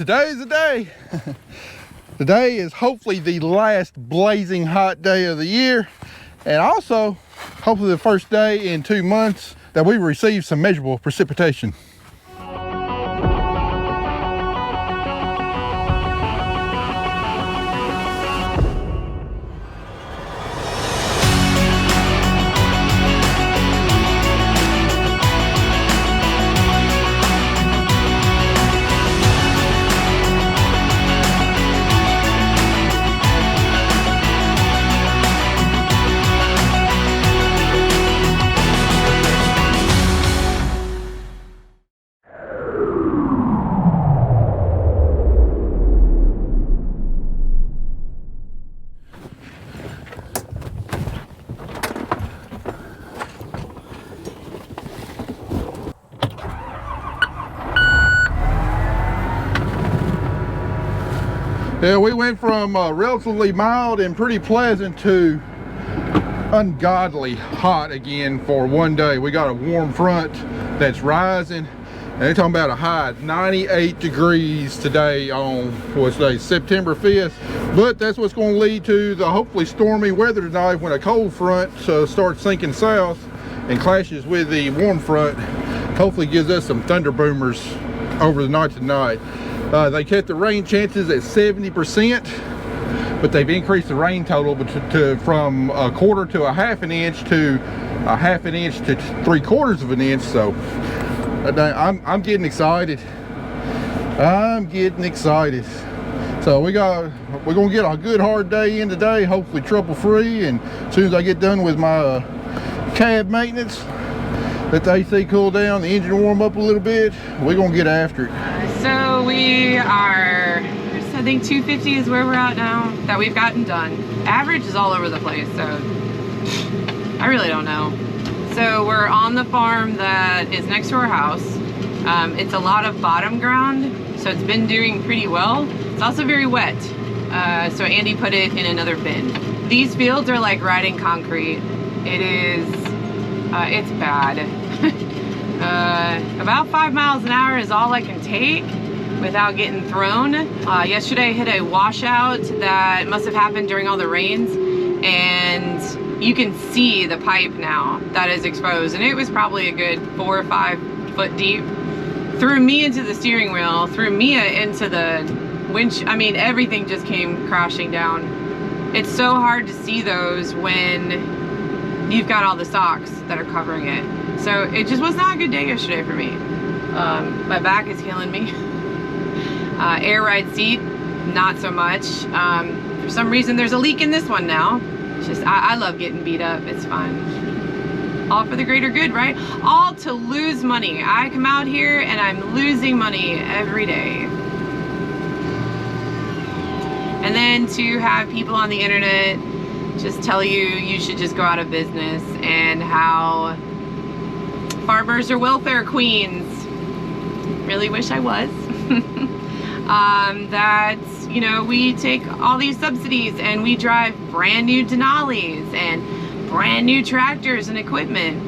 today's the day. Today is hopefully the last blazing hot day of the year, and also hopefully the first day in 2 months that we receive some measurable precipitation. Yeah, we went from relatively mild and pretty pleasant to ungodly hot again for one day. We got a warm front that's rising, and they're talking about a high of 98 degrees today on what's today, September 5th. But that's what's going to lead to the hopefully stormy weather tonight when a cold front starts sinking south and clashes with the warm front. Hopefully gives us some thunder boomers over the night tonight. They kept the rain chances at 70%, but they've increased the rain total from a quarter to a half an inch to a half an inch to 3/4 of an inch. So I'm getting excited. I'm getting excited. So we're gonna get a good hard day in today, hopefully trouble free. And as soon as I get done with my cab maintenance, let the AC cool down, the engine warm up a little bit, we're gonna get after it. So we are, I think 250 is where we're at now that we've gotten done. Average is all over the place, so I really don't know. So we're on the farm that is next to our house. It's a lot of bottom ground, so it's been doing pretty well. It's also very wet, so Andy put it in another bin. These fields are like riding concrete. It is, it's bad. About 5 miles an hour is all I can take without getting thrown. Yesterday I hit a washout that must have happened during all the rains, and you can see the pipe now that is exposed, and it was probably a good 4 or 5 foot deep. Threw me into the steering wheel, threw Mia into the winch. I mean, everything just came crashing down. It's so hard to see those when you've got all the stalks that are covering it. So it just was not a good day yesterday for me. My back is killing me. Air ride seat, not so much. For some reason there's a leak in this one now. It's just, I love getting beat up, it's fun. All for the greater good, right? All to lose money. I come out here and I'm losing money every day. And then to have people on the internet just tell you should just go out of business, and how farmers are welfare queens. Really wish I was. That, you know, we take all these subsidies and we drive brand new Denali's and brand new tractors and equipment.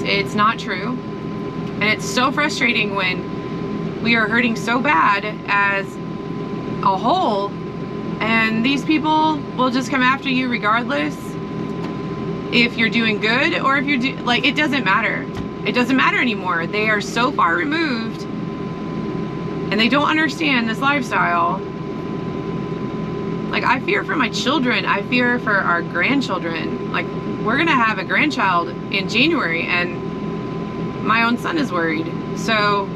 It's not true. And it's so frustrating when we are hurting so bad as a whole, and these people will just come after you regardless if you're doing good or if you're like, it doesn't matter. It doesn't matter anymore. They are so far removed and they don't understand this lifestyle. Like, I fear for my children. I fear for our grandchildren. Like, we're gonna have a grandchild in January and my own son is worried. So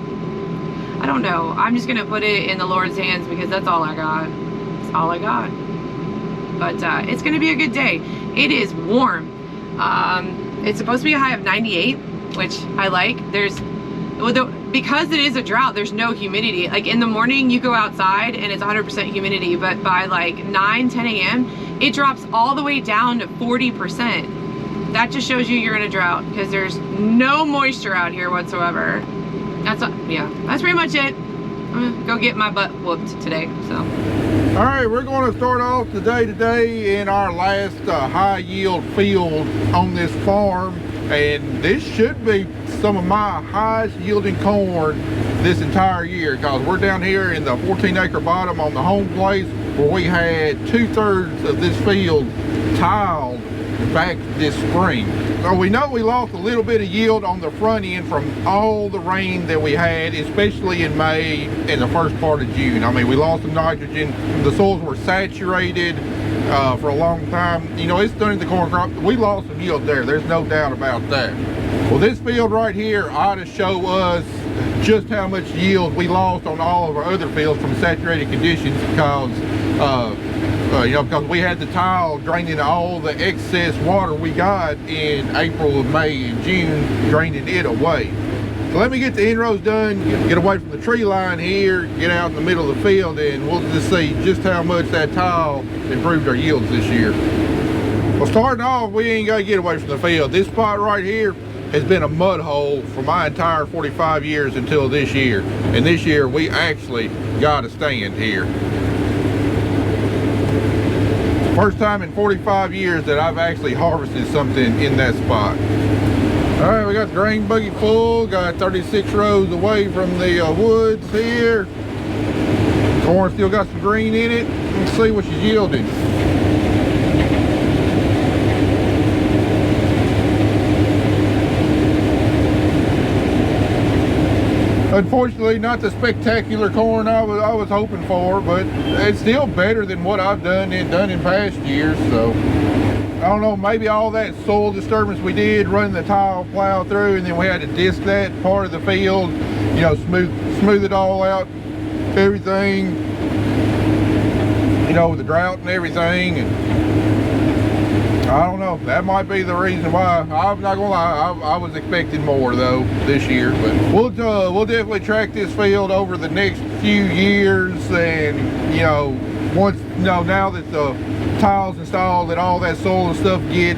I don't know. I'm just gonna put it in the Lord's hands because that's all I got. That's all I got. But it's gonna be a good day. It is warm. It's supposed to be a high of 98, which I like. Because it is a drought, there's no humidity. Like, in the morning you go outside and it's 100% humidity, but by like 9, 10 a.m. it drops all the way down to 40%. That just shows you you're in a drought, because there's no moisture out here whatsoever. Yeah, that's pretty much it. I'm gonna go get my butt whooped today, so. All right, we're going to start off the day today in our last high yield field on this farm. and this should be some of my highest yielding corn this entire year, because we're down here in the 14-acre bottom on the home place where we had 2/3 of this field tiled back this spring. So we know we lost a little bit of yield on the front end from all the rain that we had, especially in May and the first part of June. I mean, we lost some nitrogen. The soils were saturated for a long time. You know, it's stunning the corn crop. We lost some yield there. There's no doubt about that. Well, this field right here ought to show us just how much yield we lost on all of our other fields from saturated conditions, because you know, because we had the tile draining all the excess water we got in April, May, and June, draining it away. So let me get the inrows done, get away from the tree line here, get out in the middle of the field, and we'll just see just how much that tile improved our yields this year. Well, starting off, we ain't got to get away from the field. This spot right here has been a mud hole for my entire 45 years until this year. And this year, we actually got a stand here. First time in 45 years that I've actually harvested something in that spot. All right, we got the grain buggy full, got 36 rows away from the woods here. Corn still got some green in it. Let's see what she's yielding. Unfortunately, not the spectacular corn I was hoping for, but it's still better than what I've done in past years. So I don't know, maybe all that soil disturbance we did, running the tile plow through, and then we had to disc that part of the field, you know, smooth it all out, everything, you know, with the drought and everything. And I don't know, that might be the reason why. I'm not gonna lie, I was expecting more though this year, but we'll definitely track this field over the next few years. And you know, once, you know, now that the tiles installed and all that soil and stuff get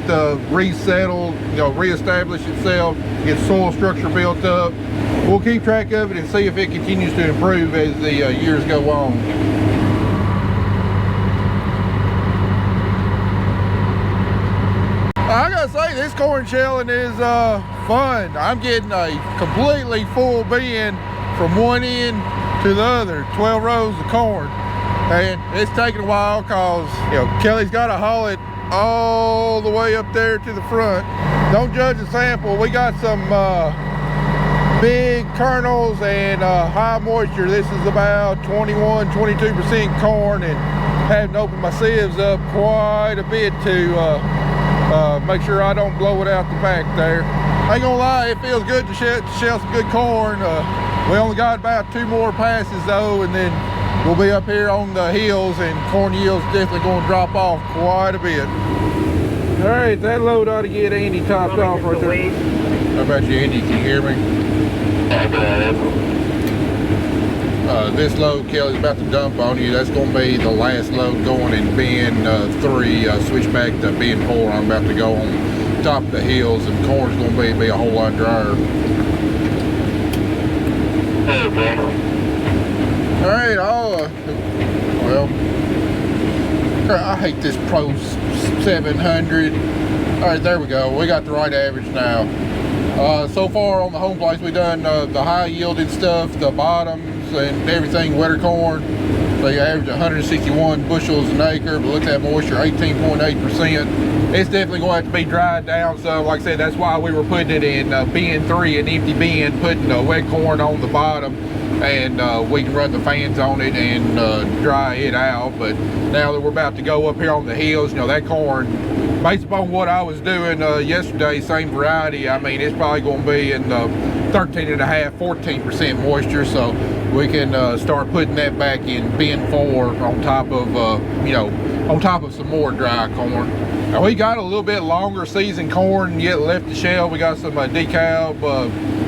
resettled, you know, reestablish itself, get soil structure built up, we'll keep track of it and see if it continues to improve as the years go on. I gotta say, this corn shelling is fun. I'm getting a completely full bin from one end to the other, 12 rows of corn. And it's taking a while because, you know, Kelly's got to haul it all the way up there to the front. Don't judge the sample. We got some big kernels and high moisture. This is about 21-22% corn, and having to open my sieves up quite a bit to make sure I don't blow it out the back there. I ain't gonna lie, it feels good to shell some good corn. We only got about 2 more passes though, and then we'll be up here on the hills, and corn yield's definitely gonna drop off quite a bit. All right, that load ought to get Andy topped off right there. How about you, Andy? Can you hear me? This load Kelly's about to dump on you, that's going to be the last load going in bin 3. Switch back to bin 4. I'm about to go on top of the hills, and corn's going to be a whole lot drier. All right, well, I hate this Pro 700. All right, there we go. We got the right average now. So far on the home place, we done the high yielding stuff, the bottoms and everything, wetter corn. So you average 161 bushels an acre, but look at that moisture, 18.8%. It's definitely going to have to be dried down. So like I said, that's why we were putting it in bin 3, an empty bin, putting wet corn on the bottom, and we can run the fans on it and dry it out. But now that we're about to go up here on the hills, you know, that corn, based upon what I was doing yesterday, same variety, I mean, it's probably going to be in the 13.5-14% moisture. So we can start putting that back in bin 4 on top of, you know, on top of some more dry corn. Now we got a little bit longer season corn yet left to shell. We got some decalb,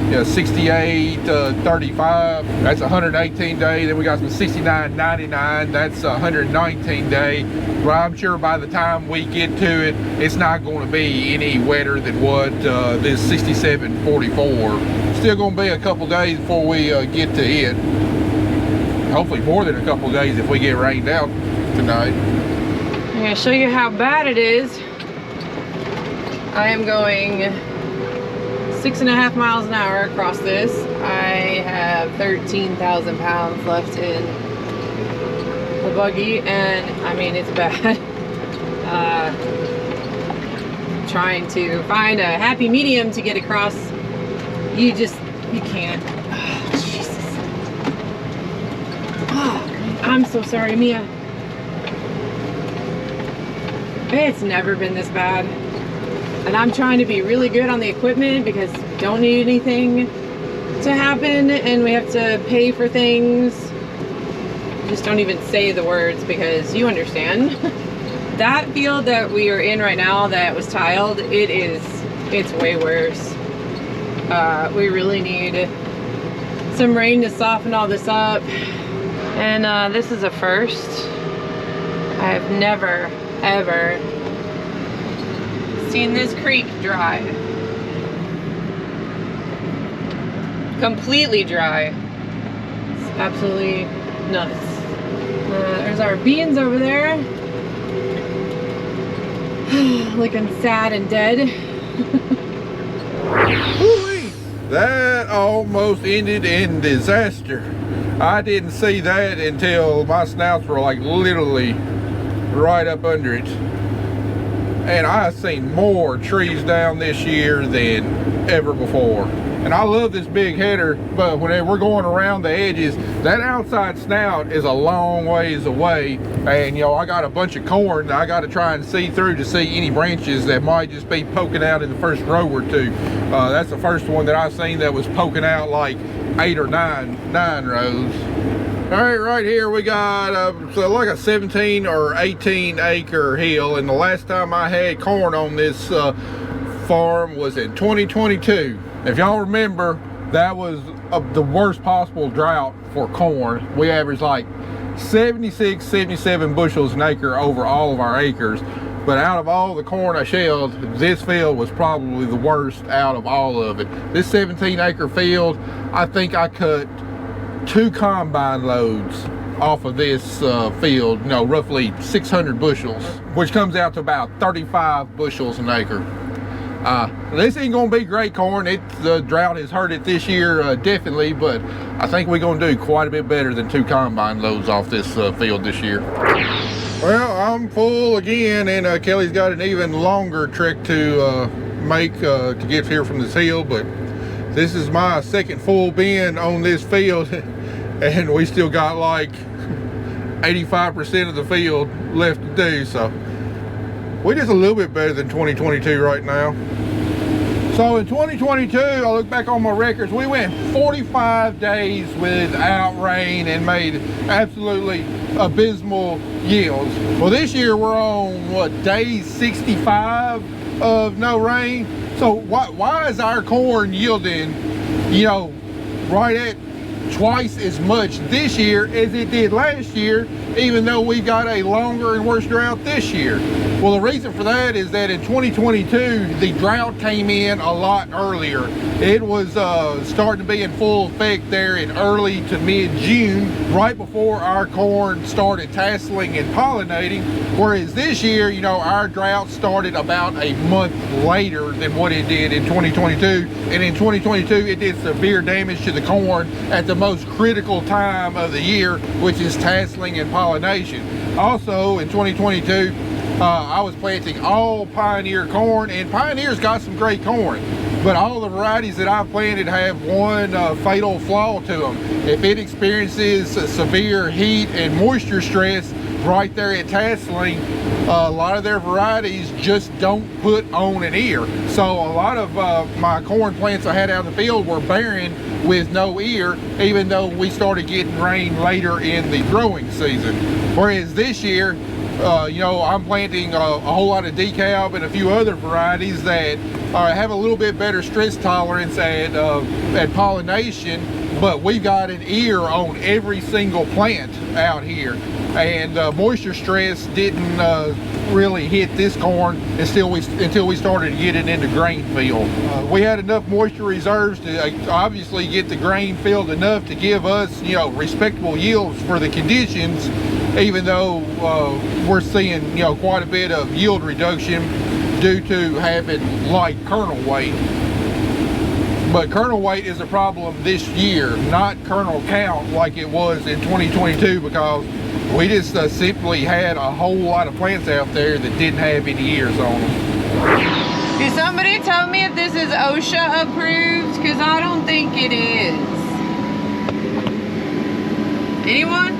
you know, 68-35. That's 118 day. Then we got some 69-99. That's 119 day. But I'm sure by the time we get to it, it's not going to be any wetter than what this 67-44. Still going to be a couple days before we get to it. Hopefully more than a couple days if we get rained out tonight. I'm going to show you how bad it is. I am going 6.5 miles an hour across this. I have 13,000 pounds left in the buggy, and I mean, it's bad. Trying to find a happy medium to get across. You can't. Oh, Jesus. Oh, I'm so sorry, Mia. It's never been this bad. And I'm trying to be really good on the equipment because we don't need anything to happen and we have to pay for things. Just don't even say the words because you understand. That field that we are in right now that was tiled, it's way worse. We really need some rain to soften all this up. And this is a first. I have never, ever seen this creek dry. Completely dry. It's absolutely nuts. There's our beans over there. Looking sad and dead. That almost ended in disaster. I didn't see that until my snouts were like literally right up under it. And I've seen more trees down this year than ever before. And I love this big header, but when we're going around the edges, that outside snout is a long ways away. And you know, I got a bunch of corn that I got to try and see through to see any branches that might just be poking out in the first row or two. That's the first one that I've seen that was poking out like 8 or 9 rows. All right, right here we got so like a 17 or 18 acre hill, and the last time I had corn on this farm was in 2022. If y'all remember, that was the worst possible drought for corn. We averaged like 76, 77 bushels an acre over all of our acres. But out of all the corn I shelled, this field was probably the worst out of all of it. This 17 acre field, I think I cut 2 combine loads off of this field, you know, roughly 600 bushels, which comes out to about 35 bushels an acre. This ain't gonna be great corn. The drought has hurt it this year, definitely, but I think we're gonna do quite a bit better than 2 combine loads off this field this year. Well, I'm full again, and Kelly's got an even longer trek to make to get here from this hill, but this is my second full bin on this field, and we still got like 85% of the field left to do, so we're just a little bit better than 2022 right now. So in 2022, I look back on my records, we went 45 days without rain and made absolutely abysmal yields. Well, this year we're on what, day 65 of no rain. So why is our corn yielding, you know, right at twice as much this year as it did last year, even though we got a longer and worse drought this year? Well, the reason for that is that in 2022, the drought came in a lot earlier. It was starting to be in full effect there in early to mid-June, right before our corn started tasseling and pollinating, whereas this year, you know, our drought started about a month later than what it did in 2022. And in 2022, it did severe damage to the corn at the most critical time of the year, which is tasseling and pollination. Also, in 2022, I was planting all Pioneer corn, and Pioneer's got some great corn, but all the varieties that I've planted have one fatal flaw to them. If it experiences severe heat and moisture stress right there at tasseling, a lot of their varieties just don't put on an ear. So a lot of my corn plants I had out in the field were barren with no ear, even though we started getting rain later in the growing season. Whereas this year, you know, I'm planting a whole lot of decab and a few other varieties that have a little bit better stress tolerance at pollination, but we've got an ear on every single plant out here. And moisture stress didn't really hit this corn until we started getting into grain field. We had enough moisture reserves to obviously get the grain filled enough to give us, you know, respectable yields for the conditions, even though we're seeing, you know, quite a bit of yield reduction due to having light kernel weight. But kernel weight is a problem this year, not kernel count like it was in 2022, because we just simply had a whole lot of plants out there that didn't have any ears on them. Can somebody tell me if this is OSHA approved? Because I don't think it is. Anyone?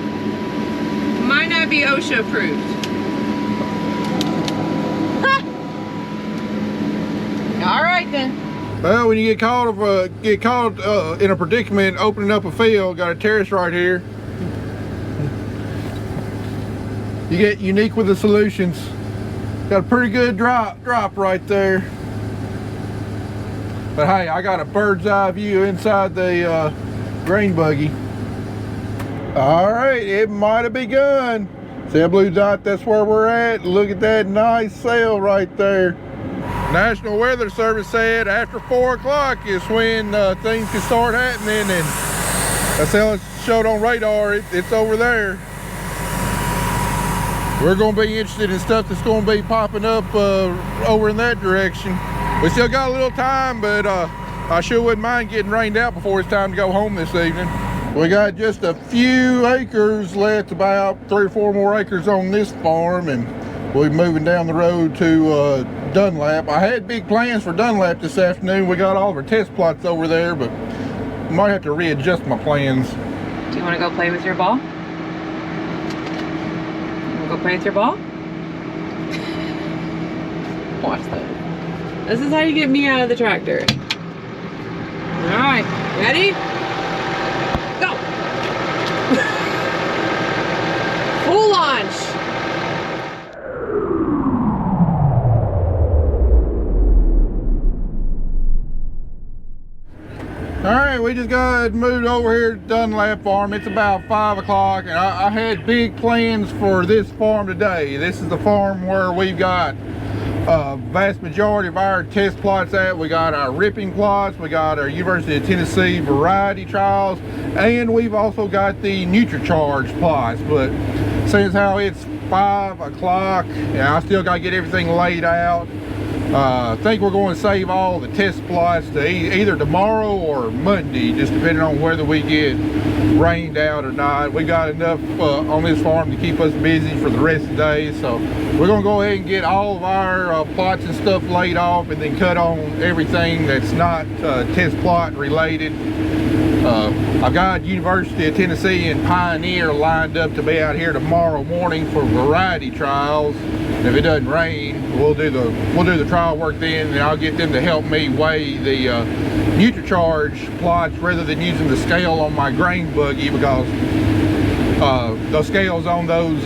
Might not be OSHA approved. All right then. Well, when you get caught in a predicament opening up a field, got a terrace right here. You get unique with the solutions. Got a pretty good drop right there. But hey, I got a bird's eye view inside the grain buggy. All right, it might have begun. See that blue dot? That's where we're at. Look at that nice sail right there. National Weather Service said after 4 o'clock is when things can start happening, and that's how it showed on radar. It's over there. We're going to be interested in stuff that's going to be popping up over in that direction. We still got a little time, but I sure wouldn't mind getting rained out before it's time to go home this evening. We got just a few acres left, about 3 or 4 more acres on this farm, and we'll be moving down the road to Dunlap. I had big plans for Dunlap this afternoon. We got all of our test plots over there, but I might have to readjust my plans. Do you want to go play with your ball? Go play with your ball? Watch that. This is how you get me out of the tractor. Alright, ready? Go! Full launch! Alright, we just got moved over here to Dunlap Farm. It's about 5 o'clock, and I had big plans for this farm today. This is the farm where we've got vast majority of our test plots at. We got our ripping plots, we got our University of Tennessee variety trials, and we've also got the NutriCharge plots. But since how it's 5 o'clock, and I still got to get everything laid out, I think we're going to save all the test plots to either tomorrow or Monday, just depending on whether we get rained out or not. We got enough on this farm to keep us busy for the rest of the day, so we're going to go ahead and get all of our plots and stuff laid off, and then cut on everything that's not test plot related. I've got University of Tennessee and Pioneer lined up to be out here tomorrow morning for variety trials. And if it doesn't rain, we'll do the trial work then, and I'll get them to help me weigh the NutriCharge plots rather than using the scale on my grain buggy, because those scales on those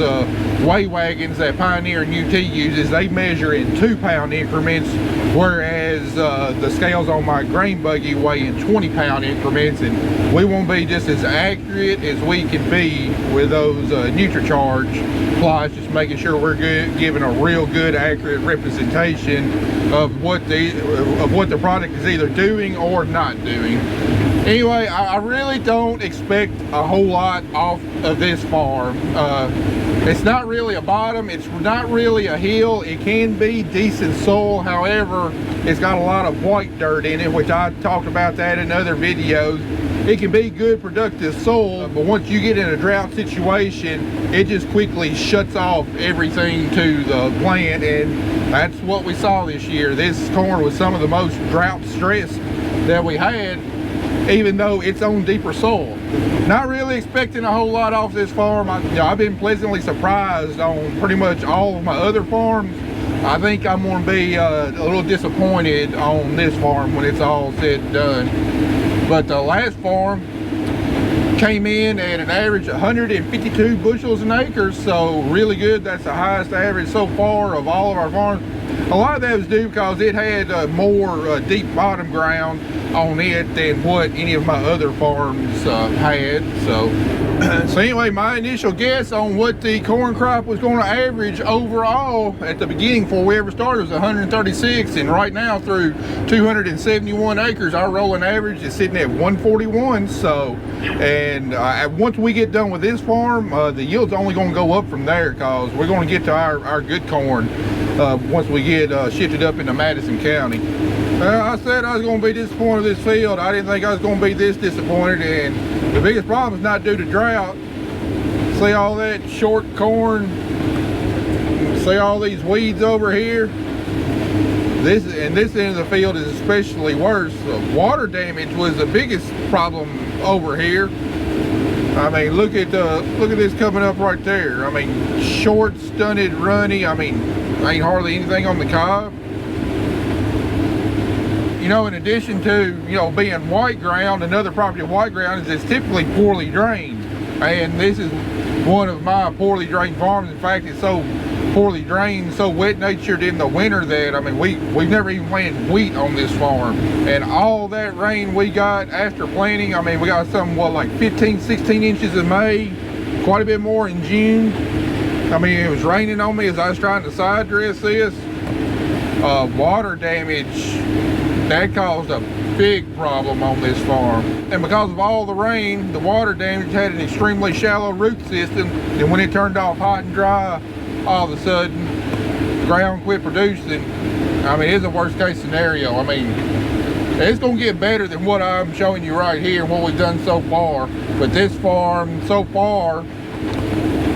weigh wagons that Pioneer and UT uses, they measure in 2-pound increments, whereas the scales on my grain buggy weigh in 20-pound increments, and we won't be just as accurate as we can be with those NutriCharge plots, just making sure we're giving a real good accurate representation of what the product is either doing or not doing. Anyway, I really don't expect a whole lot off of this farm. It's not really a bottom, it's not really a hill. It can be decent soil, however, it's got a lot of white dirt in it, which I talked about that in other videos. It can be good productive soil, but once you get in a drought situation, it just quickly shuts off everything to the plant, and that's what we saw this year. This corn was some of the most drought stressed that we had, even though it's on deeper soil. Not really expecting a whole lot off this farm. I've been pleasantly surprised on pretty much all of my other farms. I think I'm going to be a little disappointed on this farm when it's all said and done. But the last farm came in at an average 152 bushels an acre, so really good. That's the highest average so far of all of our farms. A lot of that was due because it had more deep bottom ground on it than what any of my other farms had. So anyway, my initial guess on what the corn crop was going to average overall at the beginning before we ever started was 136, and right now through 271 acres, our rolling average is sitting at 141. So, and once we get done with this farm, the yield's only going to go up from there, because we're going to get to our good corn once we get shifted up into Madison County. Well, I said I was going to be disappointed with this field. I didn't think I was going to be this disappointed, and the biggest problem is not due to drought. See all that short corn? See all these weeds over here? This end of the field is especially worse. Water damage was the biggest problem over here. I mean, look at this coming up right there. I mean, short, stunted, runny. I mean, ain't hardly anything on the cob. You know, in addition to, you know, being white ground, another property of white ground is it's typically poorly drained. And this is one of my poorly drained farms. In fact, it's so poorly drained, so wet natured in the winter that, I mean, we've never even planted wheat on this farm. And all that rain we got after planting, I mean, we got something, what, like 15, 16 inches in May, quite a bit more in June. I mean, it was raining on me as I was trying to side dress this. Water damage, that caused a big problem on this farm. And because of all the rain, the water damage had an extremely shallow root system, and when it turned off hot and dry, all of a sudden the ground quit producing. I mean, it's a worst case scenario. I mean, it's gonna get better than what I'm showing you right here, what we've done so far. But this farm so far,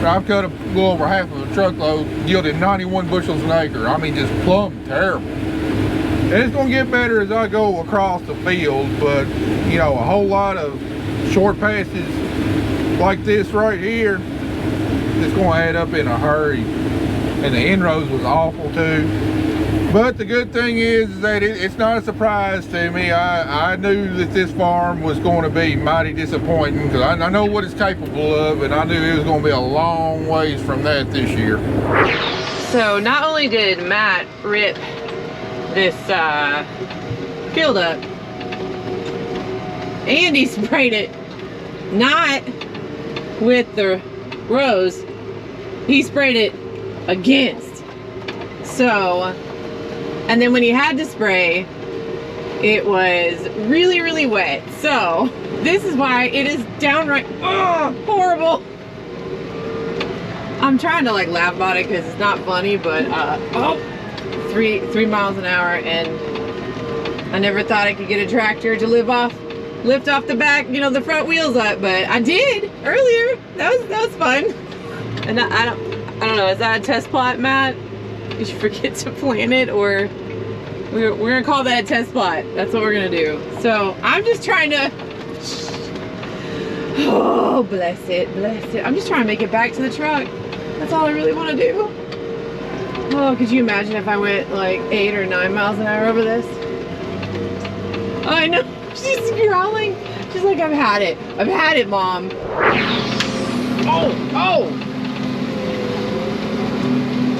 I've cut a little over half of a truckload, yielded 91 bushels an acre. I mean, just plumb terrible. And it's gonna get better as I go across the field, but you know, a whole lot of short passes like this right here, it's gonna add up in a hurry. And the inrows was awful too. But the good thing is that it's not a surprise to me. I knew that this farm was going to be mighty disappointing, because I know what it's capable of, and I knew it was going to be a long ways from that this year. So not only did Matt rip this field up, and he sprayed it not with the rose, he sprayed it against. So, and then when he had to spray, it was really, really wet. So this is why it is downright horrible. I'm trying to like laugh about it because it's not funny, but 3 miles an hour, and I never thought I could get a tractor to lift off the back, you know, the front wheels up, but I did earlier. That was fun. And I don't know, is that a test plot, Matt? Did you forget to plant it, or we're gonna call that a test plot? That's what we're gonna do. So I'm just trying to, oh, bless it. I'm just trying to make it back to the truck. That's all I really want to do. Oh, could you imagine if I went like 8 or 9 miles an hour over this? Oh, I know. She's growling. She's like, I've had it, Mom. Oh!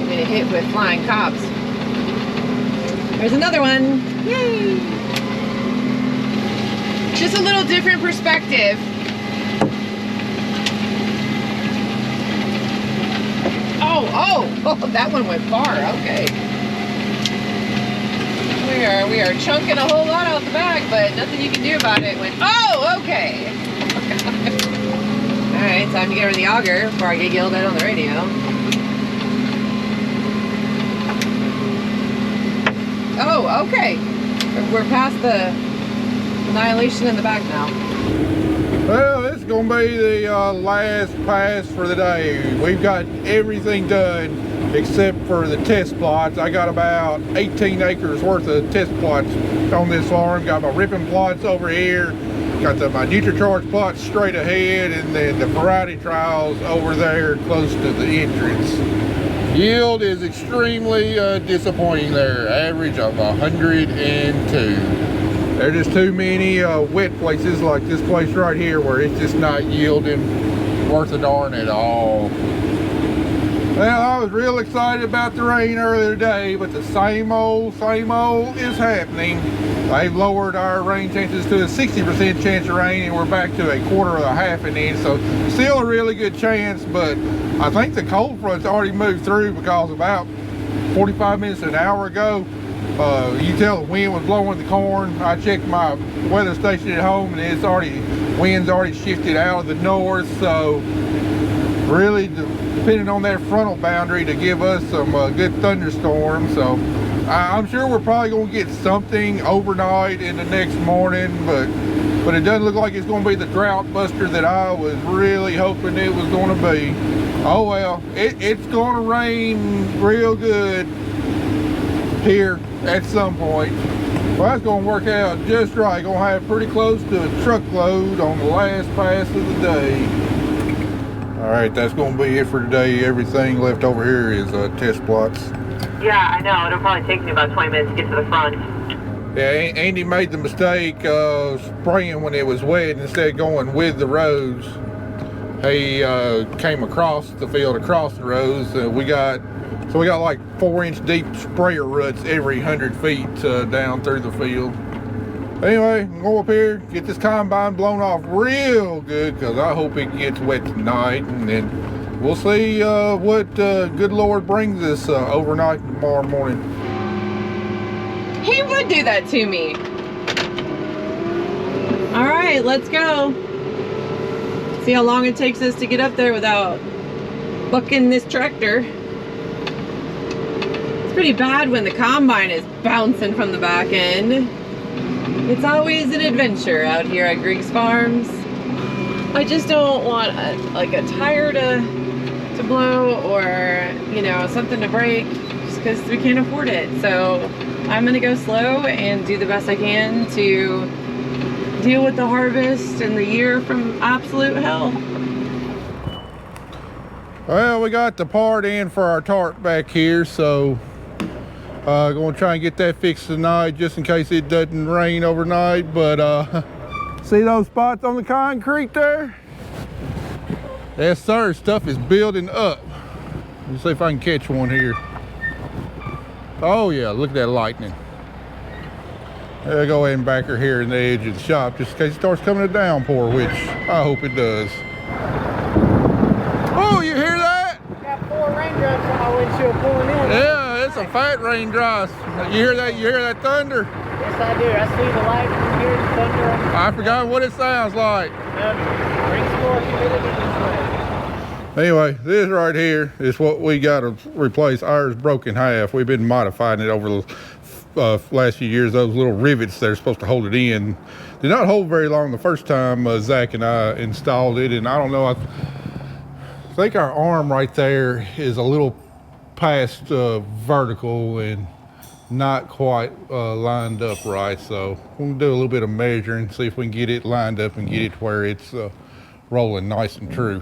I'm gonna hit with flying cops. There's another one. Yay! Just a little different perspective. Oh, that one went far. Okay. We are chunking a whole lot out the back, but nothing you can do about it. Oh, okay. All right, time to get rid of the auger before I get yelled at on the radio. Oh, okay. We're past the annihilation in the back now. Well, it's going to be the last pass for the day. We've got everything done except for the test plots. I got about 18 acres worth of test plots on this farm. Got my ripping plots over here. Got my NutriCharge plots straight ahead, and then the variety trials over there close to the entrance. Yield is extremely disappointing there. Average of 102. There's just too many wet places like this place right here where it's just not yielding worth a darn at all. Well, I was real excited about the rain earlier today, but the same old is happening. They've lowered our rain chances to a 60% chance of rain, and we're back to a quarter of a half an inch. So still a really good chance, but I think the cold front's already moved through, because about 45 minutes to an hour ago, you tell the wind was blowing the corn. I checked my weather station at home, and wind's already shifted out of the north. So really depending on that frontal boundary to give us some good thunderstorms. So I'm sure we're probably gonna get something overnight in the next morning, but it doesn't look like it's gonna be the drought buster that I was really hoping it was gonna be. Oh well, it's gonna rain real good here at some point. Well, that's gonna work out just right. Gonna have pretty close to a truckload on the last pass of the day. All right, that's gonna be it for today. Everything left over here is test plots. Yeah, I know. It'll probably take me about 20 minutes to get to the front. Yeah, Andy made the mistake of spraying when it was wet instead of going with the rows. He came across the field, across the rows. We got like 4-inch deep sprayer ruts every 100 feet down through the field. Anyway, go up here, get this combine blown off real good, because I hope it gets wet tonight, and then we'll see what good Lord brings us overnight tomorrow morning. He would do that to me. All right, let's go. See how long it takes us to get up there without bucking this tractor. It's pretty bad when the combine is bouncing from the back end. It's always an adventure out here at Griggs Farms. I just don't want a tire to blow, or something to break, just because we can't afford it. So I'm gonna go slow and do the best I can to deal with the harvest and the year from absolute hell. Well, we got the part in for our tarp back here, so gonna try and get that fixed tonight, just in case it doesn't rain overnight. But see those spots on the concrete there? Yes sir, stuff is building up. Let's see if I can catch one here. Oh yeah, look at that lightning. I'll go ahead and back her here in the edge of the shop, just in case it starts coming a downpour, which I hope it does. Oh, you hear that? Got 4 raindrops on my windshield pulling in. Yeah, it's a fat raindrops. You hear that? You hear that thunder? Yes, I do. I see the lightning, hear the thunder. I forgot what it sounds like. Brings more humidity this way. Anyway, this right here is what we got to replace. Ours broke in half. We've been modifying it over the last few years. Those little rivets that are supposed to hold it in did not hold very long the first time Zach and I installed it. And I don't know, I think our arm right there is a little past vertical and not quite lined up right. So we'll do a little bit of measuring, see if we can get it lined up and get it to where it's rolling nice and true.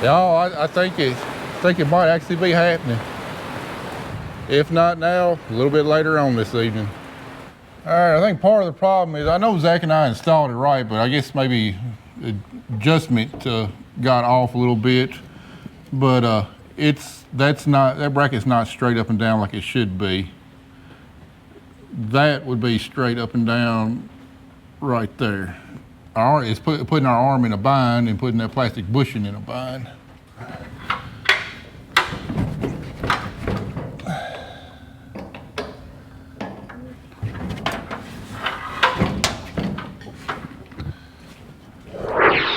Y'all, I think it might actually be happening. If not now, a little bit later on this evening. All right, I think part of the problem is, I know Zach and I installed it right, but I guess maybe adjustment got off a little bit. But that bracket's not straight up and down like it should be. That would be straight up and down right there. It's putting our arm in a bind and putting that plastic bushing in a bind.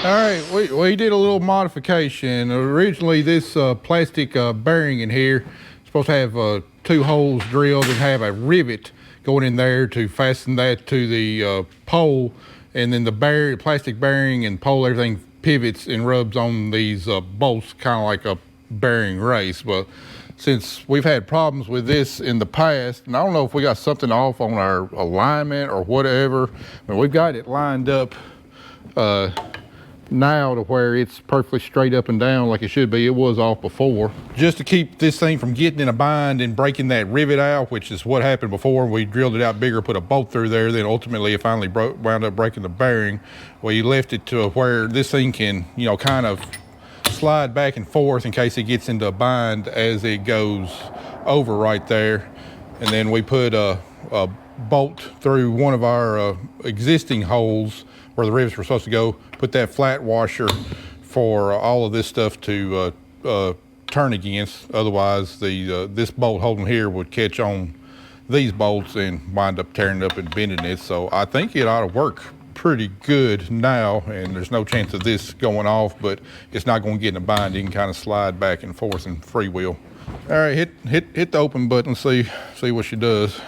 All right, we did a little modification. Originally, this plastic bearing in here is supposed to have 2 holes drilled and have a rivet going in there to fasten that to the pole. And then the plastic bearing and pole, everything pivots and rubs on these bolts, kind of like a bearing race. But since we've had problems with this in the past, and I don't know if we got something off on our alignment or whatever, but we've got it lined up now to where it's perfectly straight up and down like it should be. It was off before. Just to keep this thing from getting in a bind and breaking that rivet out, which is what happened before. We drilled it out bigger, put a bolt through there, then ultimately it finally wound up breaking the bearing. We left it to where this thing can, kind of slide back and forth in case it gets into a bind as it goes over right there. And then we put a bolt through one of our existing holes where the rivets were supposed to go, put that flat washer for all of this stuff to turn against. Otherwise, this bolt holding here would catch on these bolts and wind up tearing it up and bending it. So I think it ought to work pretty good now, and there's no chance of this going off, but it's not going to get in a bind. You can kind of slide back and forth and freewheel. All right, hit the open button, see what she does.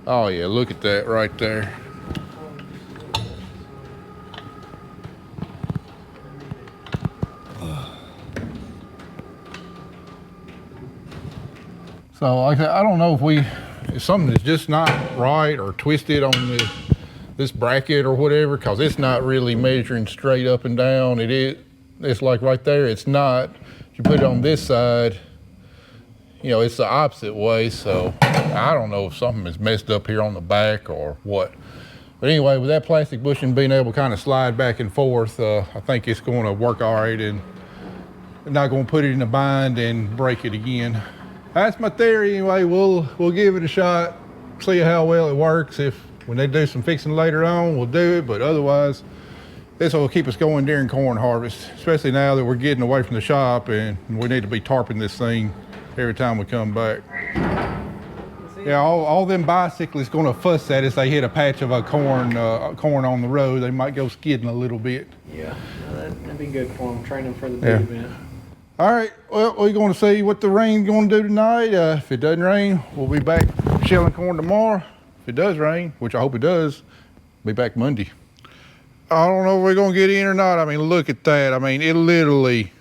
Oh yeah, look at that right there. So like I said, I don't know if something is just not right or twisted on this bracket or whatever, because it's not really measuring straight up and down. It's like right there, it's not. If you put it on this side, you know, it's the opposite way. So I don't know if something is messed up here on the back or what. But anyway, with that plastic bushing being able to kind of slide back and forth, I think it's going to work all right, and not going to put it in a bind and break it again. That's my theory anyway. We'll give it a shot, see how well it works. If when they do some fixing later on, we'll do it, but otherwise this will keep us going during corn harvest, especially now that we're getting away from the shop and we need to be tarping this thing every time we come back. Yeah, all them bicyclists gonna fuss at us. They hit a patch of a corn on the road, they might go skidding a little bit. Yeah, that'd be good for them, train them for the big event. All right, well, we're going to see what the rain's going to do tonight. If it doesn't rain, we'll be back shelling corn tomorrow. If it does rain, which I hope it does, we'll be back Monday. I don't know if we're going to get in or not. I mean, look at that. I mean, it literally,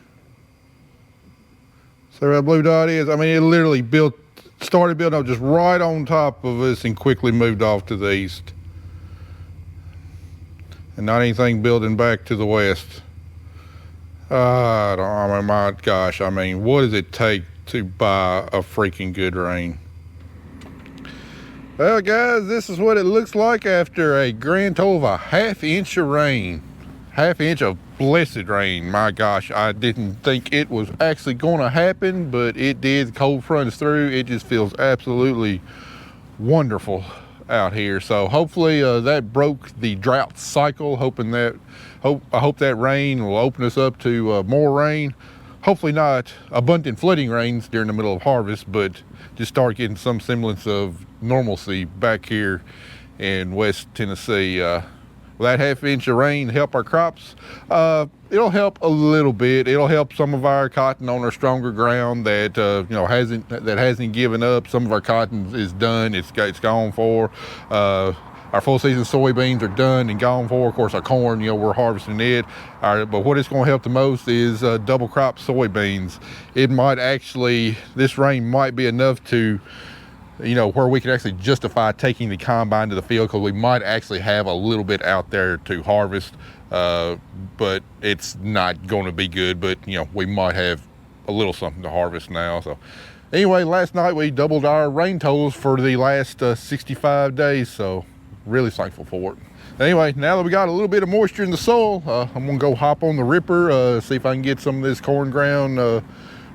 see where that blue dot is? I mean, it literally started building up just right on top of us and quickly moved off to the east. And not anything building back to the west. I mean, my gosh, I mean, what does it take to buy a freaking good rain? Well, guys, this is what it looks like after a grand total of a ½ inch of rain. ½ inch of blessed rain. My gosh, I didn't think it was actually going to happen, but it did. The cold front is through. It just feels absolutely wonderful out here. So hopefully that broke the drought cycle. I hope that rain will open us up to more rain. Hopefully not abundant flooding rains during the middle of harvest, but just start getting some semblance of normalcy back here in West Tennessee. Will that ½ inch of rain help our crops? It'll help a little bit. It'll help some of our cotton on our stronger ground that hasn't given up. Some of our cotton is done. It's gone for. Our full season soybeans are done and gone for. Of course, our corn, we're harvesting it. But what it's going to help the most is double crop soybeans. This rain might be enough to, where we can actually justify taking the combine to the field, because we might actually have a little bit out there to harvest. But it's not going to be good, but we might have a little something to harvest now. So anyway, last night we doubled our rain totals for the last 65 days. So really thankful for it. Anyway, now that we got a little bit of moisture in the soil, I'm gonna go hop on the ripper, see if I can get some of this corn ground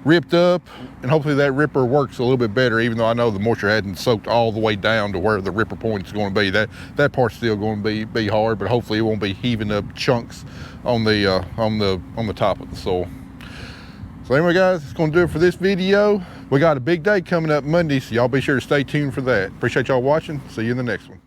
ripped up, and hopefully that ripper works a little bit better, even though I know the moisture hadn't soaked all the way down to where the ripper point is going to be. That part's still going to be hard, but hopefully it won't be heaving up chunks on the top of the soil. So anyway, guys, that's going to do it for this video. We got a big day coming up Monday, so y'all be sure to stay tuned for that. Appreciate y'all watching. See you in the next one.